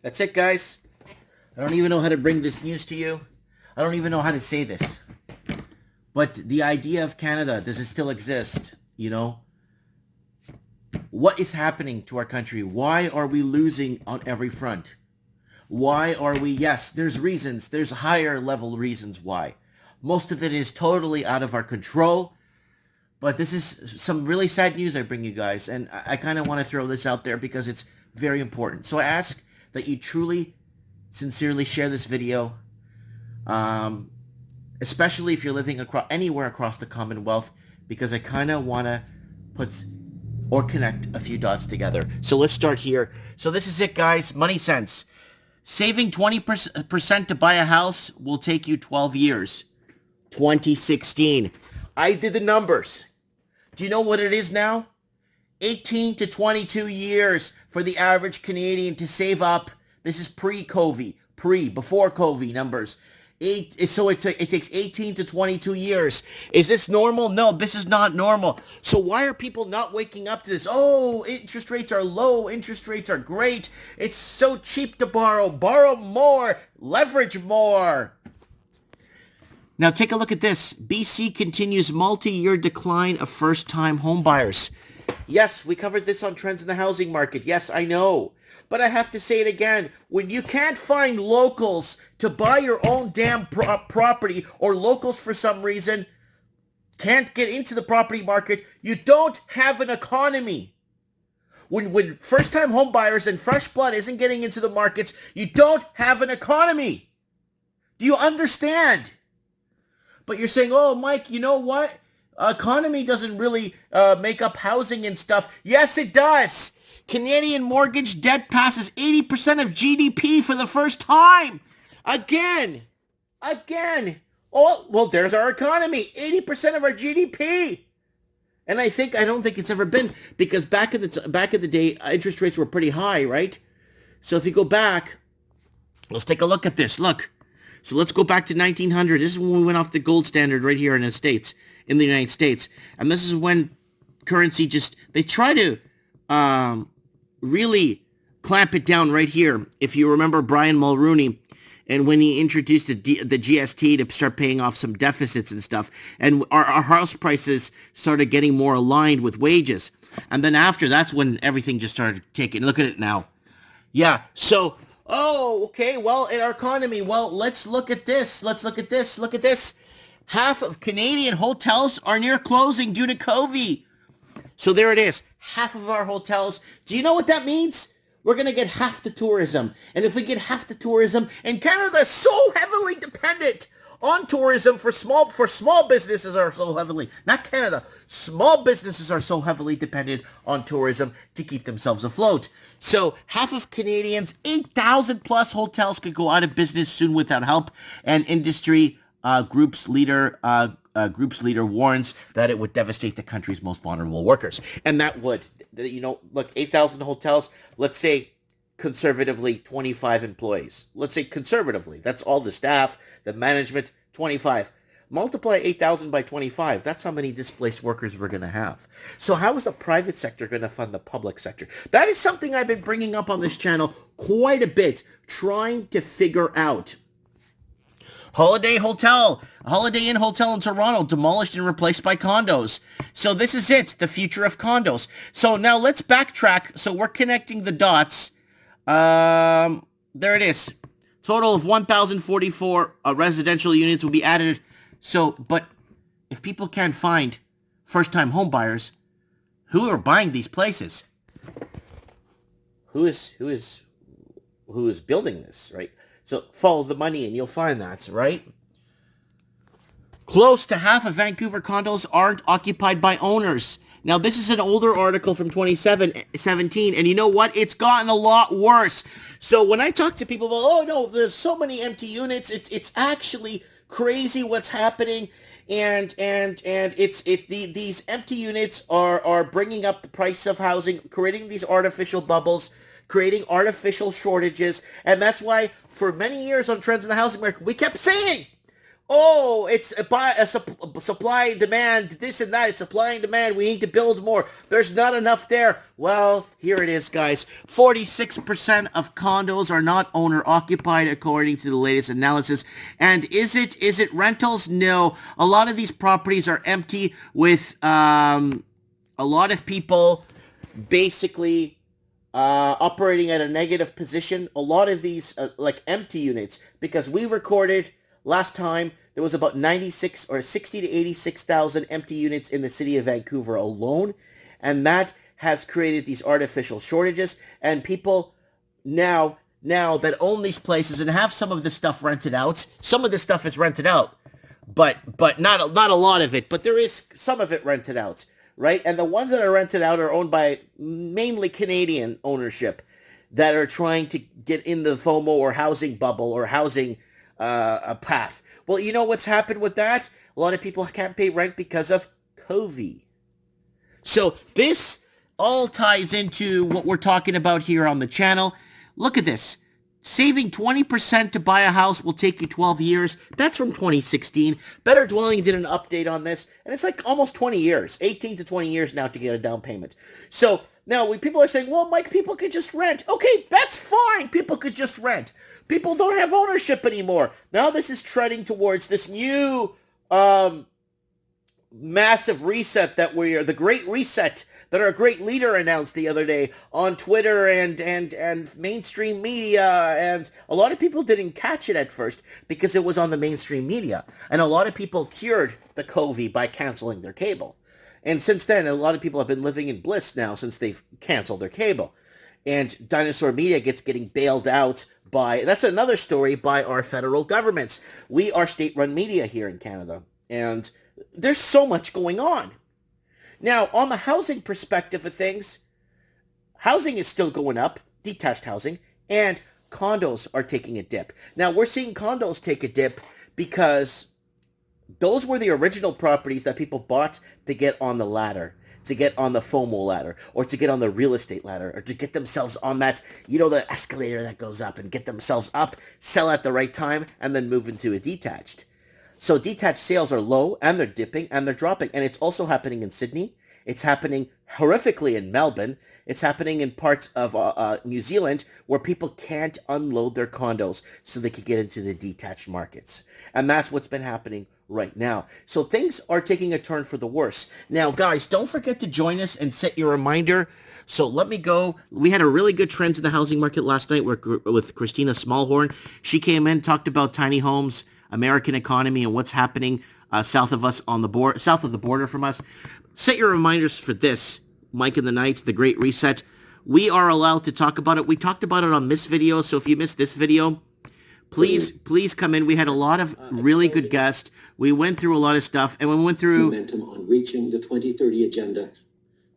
That's it, guys. I don't even know how to bring this news to you. I don't even know how to say this. But the idea of Canada, does it still exist? You know? What is happening to our country? Why are we losing on every front? Why are we? Yes, there's reasons. There's higher level reasons why. Most of it is totally out of our control. But this is some really sad news I bring you guys. And I kind of want to throw this out there because it's very important. So I ask that you truly, sincerely share this video. Especially if you're living anywhere across the Commonwealth. Because I kind of want to put or connect a few dots together. So let's start here. So this is it, guys. Money sense. Saving 20% to buy a house will take you 12 years. 2016. I did the numbers. Do you know what it is now? 18 to 22 years for the average Canadian to save up. This is pre-COVID, before COVID numbers. So it takes 18 to 22 years. Is this normal? No, this is not normal. So why are people not waking up to this? Oh, interest rates are low. Interest rates are great. It's so cheap to borrow. Borrow more. Leverage more. Now take a look at this. BC continues multi-year decline of first-time homebuyers. Yes, we covered this on Trends in the Housing Market. Yes, I know. But I have to say it again. When you can't find locals to buy your own damn property, or locals for some reason can't get into the property market, you don't have an economy. When first-time homebuyers and fresh blood isn't getting into the markets, you don't have an economy. Do you understand? But you're saying, oh, Mike, you know what? Economy doesn't really make up housing and stuff. Yes, it does. Canadian mortgage debt passes 80% of GDP for the first time. Again. Oh, well, there's our economy. 80% of our GDP. And I don't think it's ever been, because back in the day, interest rates were pretty high, right? So if you go back, let's take a look at this. Look. So let's go back to 1900. This is when we went off the gold standard right here in the United States. And this is when currency they try to really clamp it down right here. If you remember Brian Mulroney, and when he introduced the GST to start paying off some deficits and stuff, and our house prices started getting more aligned with wages. And then after, that's when everything just started taking. Look at it now. Yeah, so... Oh, okay, well, in our economy, let's look at this. Look at this. Half of Canadian hotels are near closing due to COVID. So there it is. Half of our hotels. Do you know what that means? We're going to get half the tourism. And if we get half the tourism, and Canada is so heavily dependent on tourism for small businesses are so heavily, not Canada, small businesses are so heavily dependent on tourism to keep themselves afloat. So half of Canadians, 8,000 plus hotels could go out of business soon without help. And industry groups leader warns that it would devastate the country's most vulnerable workers. And that would, look, 8,000 hotels, let's say conservatively 25 employees. Let's say conservatively. That's all the staff, the management, 25. Multiply 8,000 by 25. That's how many displaced workers we're going to have. So how is the private sector going to fund the public sector? That is something I've been bringing up on this channel quite a bit, trying to figure out. Holiday Inn Hotel in Toronto, demolished and replaced by condos. So this is it, the future of condos. So now let's backtrack. So we're connecting the dots. There it is. Total of 1,044 residential units will be added. So, but if people can't find first-time home buyers, who are buying these places? Who is building this, right? So follow the money and you'll find that, right? Close to half of Vancouver condos aren't occupied by owners. Now, this is an older article from 2017, and you know what? It's gotten a lot worse. So when I talk to people about, oh no, there's so many empty units, it's actually crazy what's happening, and these empty units are bringing up the price of housing, creating these artificial bubbles, creating artificial shortages, and that's why for many years on Trends in the Housing Market, we kept saying Oh, it's supply and demand, this and that. It's supply and demand. We need to build more. There's not enough there. Well, here it is, guys. 46% of condos are not owner-occupied, according to the latest analysis. And is it rentals? No. A lot of these properties are empty with a lot of people basically operating at a negative position. A lot of these like empty units, because we recorded last time there was about 96 or 60 to 86,000 empty units in the city of Vancouver alone, and that has created these artificial shortages. And people now that own these places and have some of this stuff rented out, some of this stuff is rented out, but not a lot of it, but there is some of it rented out, right? And the ones that are rented out are owned by mainly Canadian ownership that are trying to get in the FOMO or housing bubble or housing a path. Well, you know what's happened with that? A lot of people can't pay rent because of COVID. So this all ties into what we're talking about here on the channel. Look at this. Saving 20% to buy a house will take you 12 years. That's from 2016. Better Dwelling did an update on this, and it's like almost 20 years, 18 to 20 years now to get a down payment. So now people are saying, well, Mike, people could just rent. Okay, that's fine. People could just rent. People don't have ownership anymore. Now this is treading towards this new massive reset that the Great Reset that our great leader announced the other day on Twitter and mainstream media. And a lot of people didn't catch it at first because it was on the mainstream media. And a lot of people cured the COVID by canceling their cable. And since then, a lot of people have been living in bliss now since they've canceled their cable. And Dinosaur Media getting bailed out by, that's another story, by our federal governments. We are state-run media here in Canada. And there's so much going on. Now, on the housing perspective of things, housing is still going up, detached housing, and condos are taking a dip. Now, we're seeing condos take a dip because those were the original properties that people bought to get on the ladder, to get on the FOMO ladder, or to get on the real estate ladder, or to get themselves on that, the escalator that goes up and get themselves up, sell at the right time, and then move into a detached. So detached sales are low, and they're dipping, and they're dropping. And it's also happening in Sydney. It's happening horrifically in Melbourne. It's happening in parts of New Zealand where people can't unload their condos so they can get into the detached markets. And that's what's been happening right now. So things are taking a turn for the worse. Now, guys, don't forget to join us and set your reminder. So let me go. We had a really good trends in the housing market last night with Christina Smallhorn. She came in, talked about tiny homes, American economy, and what's happening south of the border from us. Set your reminders for this, Mike and the Knights, the Great Reset. We are allowed to talk about it. We talked about it on this video, so if you missed this video, please come in. We had a lot of really good guests. We went through a lot of stuff, and we went through momentum on reaching the 2030 agenda.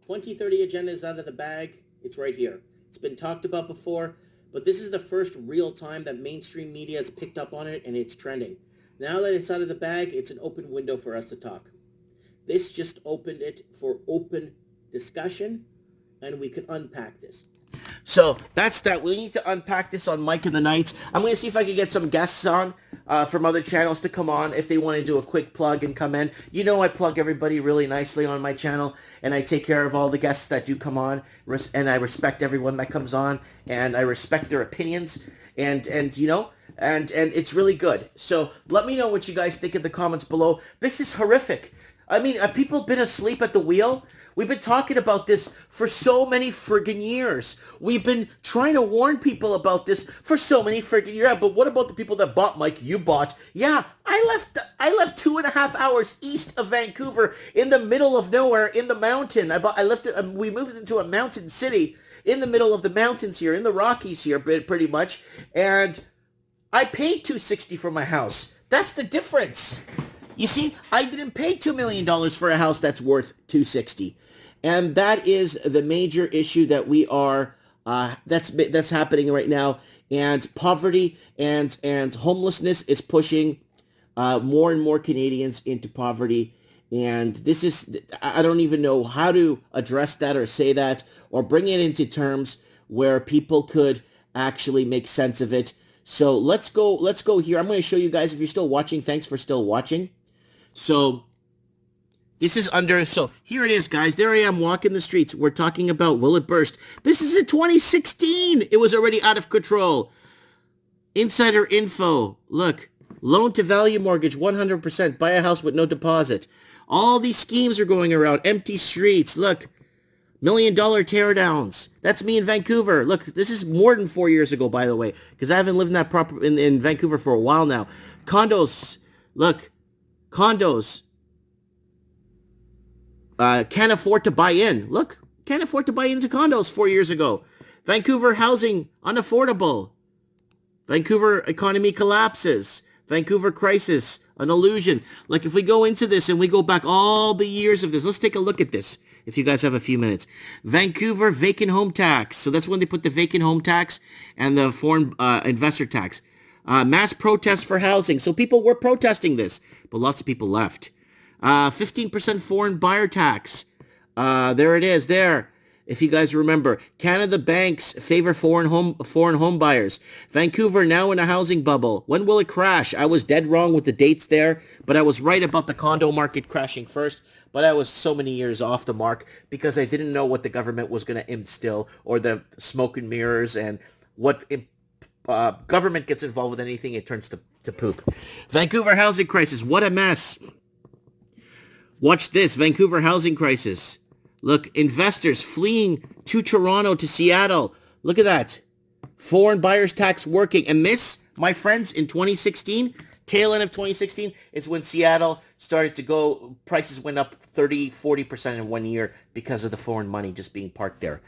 2030 agenda is out of the bag. It's right here. It's been talked about before, but this is the first real time that mainstream media has picked up on it, and it's trending. Now that it's out of the bag, it's an open window for us to talk. This just opened it for open discussion, and we could unpack this. So that's that. We need to unpack this on Mike and the Knights. I'm going to see if I can get some guests on from other channels to come on if they want to do a quick plug and come in. I plug everybody really nicely on my channel, and I take care of all the guests that do come on, and I respect everyone that comes on, and I respect their opinions, and it's really good. So let me know what you guys think in the comments below. This is horrific. I mean, have people been asleep at the wheel? We've been talking about this for so many friggin' years. We've been trying to warn people about this for so many friggin' years. Yeah, but what about the people that bought, Mike? You bought. Yeah, I left 2.5 hours east of Vancouver in the middle of nowhere in the mountain. We moved into a mountain city in the middle of the mountains here, in the Rockies here, pretty much. And I paid $260 for my house. That's the difference. You see, I didn't pay $2 million for a house that's worth $260. And that is the major issue that we are, that's happening right now. And poverty and homelessness is pushing more and more Canadians into poverty. And this is, I don't even know how to address that or say that or bring it into terms where people could actually make sense of it. So let's go here. I'm going to show you guys, if you're still watching, thanks for still watching. So this is so here it is, guys. There I am walking the streets. We're talking about, will it burst? This is in 2016. It was already out of control. Insider info. Look, loan to value mortgage, 100%. Buy a house with no deposit. All these schemes are going around. Empty streets. Look, $1 million teardowns. That's me in Vancouver. Look, this is more than 4 years ago, by the way, because I haven't lived in that in Vancouver for a while now. Condos. Look, condos. Can't afford to buy in. Look, can't afford to buy into condos 4 years ago. Vancouver housing, unaffordable. Vancouver economy collapses. Vancouver crisis, an illusion. Like, if we go into this and we go back all the years of this, let's take a look at this, if you guys have a few minutes. Vancouver vacant home tax. So that's when they put the vacant home tax and the foreign investor tax. Mass protests for housing. So people were protesting this, but lots of people left. 15% foreign buyer tax. There it is there. If you guys remember, Canada banks favor foreign home buyers. Vancouver now in a housing bubble. When will it crash? I was dead wrong with the dates there, but I was right about the condo market crashing first. But I was so many years off the mark because I didn't know what the government was going to instill, or the smoke and mirrors, and what government gets involved with anything, it turns to poop. Vancouver housing crisis. What a mess. Watch this. Vancouver housing crisis. Look, investors fleeing to Toronto, to Seattle. Look at that. Foreign buyers tax working. And this, my friends, in 2016, tail end of 2016, is when Seattle started to go, prices went up 30, 40% in 1 year because of the foreign money just being parked there.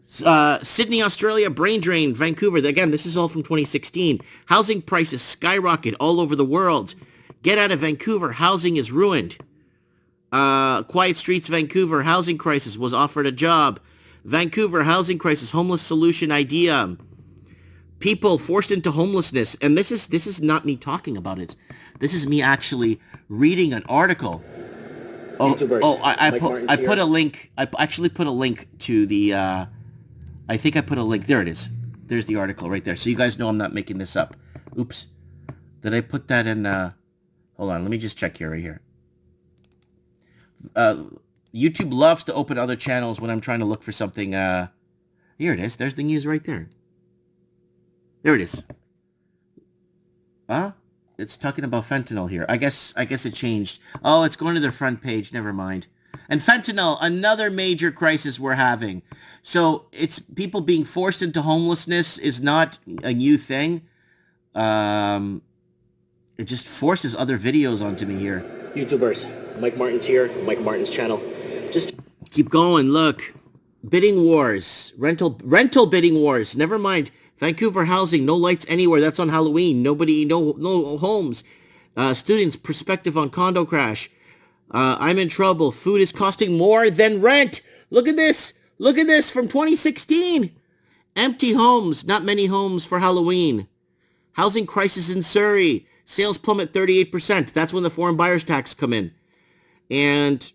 Sydney, Australia, brain drain. Vancouver, again, this is all from 2016. Housing prices skyrocket all over the world. Get out of Vancouver. Housing is ruined. Quiet Streets, Vancouver, housing crisis, was offered a job. Vancouver, housing crisis, homeless solution idea. People forced into homelessness. And this is not me talking about it. This is me actually reading an article. I put a link. I actually put a link to the, I think I put a link. There it is. There's the article right there. So you guys know I'm not making this up. Oops. Did I put that in, hold on. Let me just check here, right here. YouTube loves to open other channels when I'm trying to look for something. Here it is. There's the news right there. There it is. It's talking about fentanyl here. I guess it changed. Oh, it's going to their front page. Never mind. And fentanyl, another major crisis we're having. So it's people being forced into homelessness is not a new thing. It just forces other videos onto me here. YouTubers. Mike Martin's here. Mike Martin's channel. Just keep going. Look. Bidding wars. Rental bidding wars. Never mind. Vancouver housing. No lights anywhere. That's on Halloween. No homes. Students' perspective on condo crash. I'm in trouble. Food is costing more than rent. Look at this. Look at this from 2016. Empty homes. Not many homes for Halloween. Housing crisis in Surrey. Sales plummet 38%. That's when the foreign buyers tax come in. And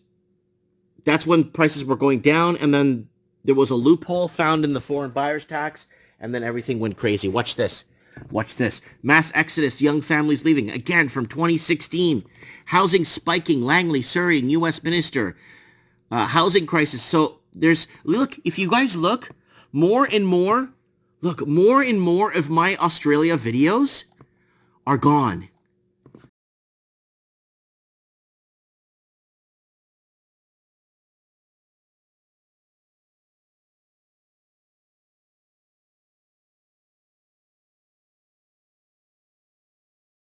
that's when prices were going down. And then there was a loophole found in the foreign buyers tax. And then everything went crazy. Watch this. Watch this. Mass exodus, young families leaving. Again, from 2016. Housing spiking, Langley, Surrey, New Westminster. Housing crisis. So look, if you guys look, more and more of my Australia videos are gone.